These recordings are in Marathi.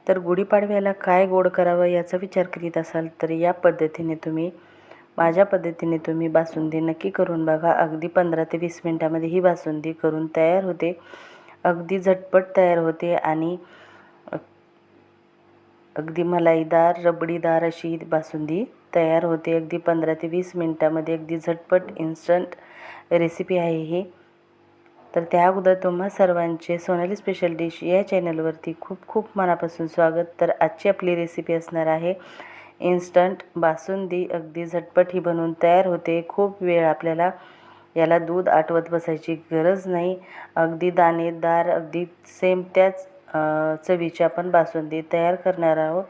तर गुढीपाडव्याला काय गोड करावं याचा विचार करीत असाल तर या पद्धतीने माझ्या पद्धतीने तुम्ही बासुंदी नक्की करून बघा. अगदी 15 ते 20 मिनटामध्ये ही बासुंदी करून तयार होते. अगदी झटपट तयार होते आणि अगदी मलाईदार रबडीदार अशी बासुंदी तयार होते. अगदी 15 ते 20 मिनटामध्ये अगदी झटपट इन्स्टंट रेसिपी आहे ही. तर त्या अगोदर तुम्हा सर्वांचे सोनाली स्पेशल डिश या चॅनलवरती खूप खूप मनापासून स्वागत. तर आजची आपली रेसिपी असणार आहे इन्स्टंट बासुंदी. अगदी झटपट ही बनवून तयार होते. खूप वेळ आपल्याला याला दूध आटवत बसायची गरज नाही. अगदी दाणेदार अगदी सेम त्याच चवीची आपण बासुंदी तयार करणार आहोत.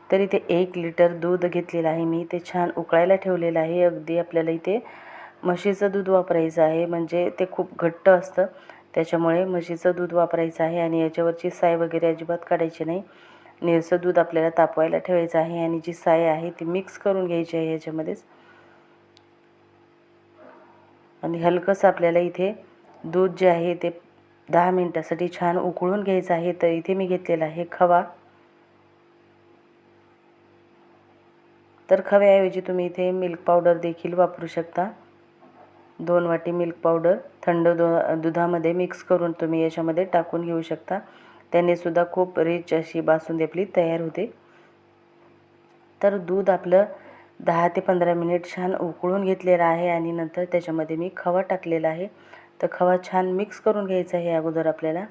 तर इथे 1 लिटर दूध घेतलेलं आहे मी. ते छान उकळायला ठेवलेलं आहे. अगदी आपल्याला इथे म्हशीचं दूध वापरायचं आहे, म्हणजे ते खूप घट्ट असतं, त्याच्यामुळे म्हशीचं दूध वापरायचं आहे. आणि याच्यावरची साय वगैरे अजिबात काढायची नाही. निळसं दूध आपल्याला तापवायला ठेवायचं आहे आणि जी साय आहे ती मिक्स करून घ्यायची आहे याच्यामध्येच. आणि हलकंसं आपल्याला इथे दूध जे आहे ते 10 मिनिटासाठी छान उकळून घ्यायचं आहे. तर इथे मी घेतलेला आहे खवा. तर खव्याऐवजी तुम्ही इथे मिल्क पावडर देखील वापरू शकता. 2 वाटी मिल्क पावडर थंड दुधामध्ये मिक्स करून तुम्ही याच्यामध्ये टाकून घेऊ शकता. त्याने सुद्धा खूप रिच अशी बासुंदी आपली तयार होते. तर दूध आपलं 10 ते 15 मिनिट छान उकळून घेतलेलं आहे आणि नंतर त्याच्यामध्ये मी खवा टाकलेला आहे. तर खवा छान मिक्स करून घ्यायचा आहे अगोदर आपल्याला.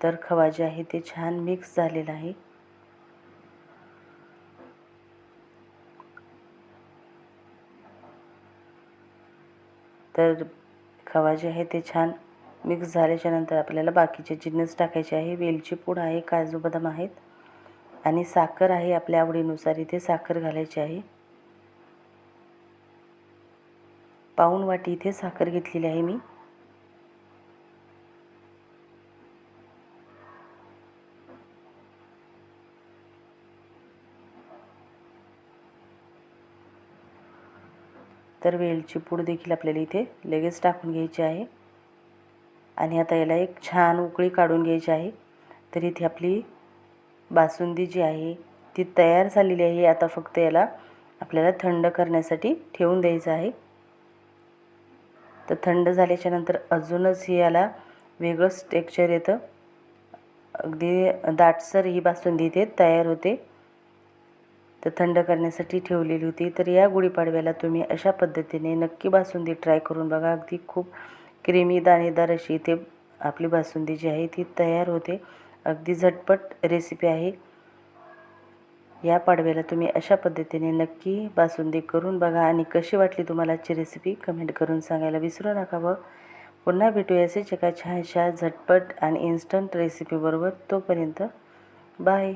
तर खवा जे आहे ते छान मिक्स झालेला आहे. तर खवा जे आहे ते छान मिक्स झाल्याच्या नंतर आपल्याला बाकीचे जिन्नस टाकायचे आहे. वेलची पूड आहे, काजू बदाम आहेत आणि साखर आहे. आपल्या आवडीनुसार इथे साखर घालायची आहे. पाऊण वाटी इथे साखर घेतलेली आहे मी. तर वेलची पूड देखील आपल्याला इथे लगेच टाकून घ्यायची आहे. आणि आता याला एक छान उकळी काढून घ्यायची आहे. तर इथे आपली बासुंदी जी आहे ती तयार झालेली आहे. आता फक्त याला आपल्याला थंड करण्यासाठी ठेवून द्यायचं आहे. तर थंड झाल्याच्या नंतर अजूनच याला वेगळंच टेक्स्चर येतं. अगदी दाटसर ही बासुंदी इथे तयार होते. तर थंड करण्यासाठी ठेवलेली होती. तर या गुढीपाडव्याला तुम्ही अशा पद्धतीने नक्की बासुंदी ट्राय करून बघा. अगदी खूप क्रीमी दाणेदार अशी इथे आपली बासुंदी जी आहे ती तयार होते. अगदी झटपट रेसिपी आहे. या पाडव्याला तुम्ही अशा पद्धतीने नक्की बासुंदी करून बघा आणि कशी वाटली तुम्हाला आजची रेसिपी कमेंट करून सांगायला विसरू नका. व पुन्हा भेटूया असेच एका छानशा झटपट आणि इन्स्टंट रेसिपीबरोबर. तोपर्यंत बाय.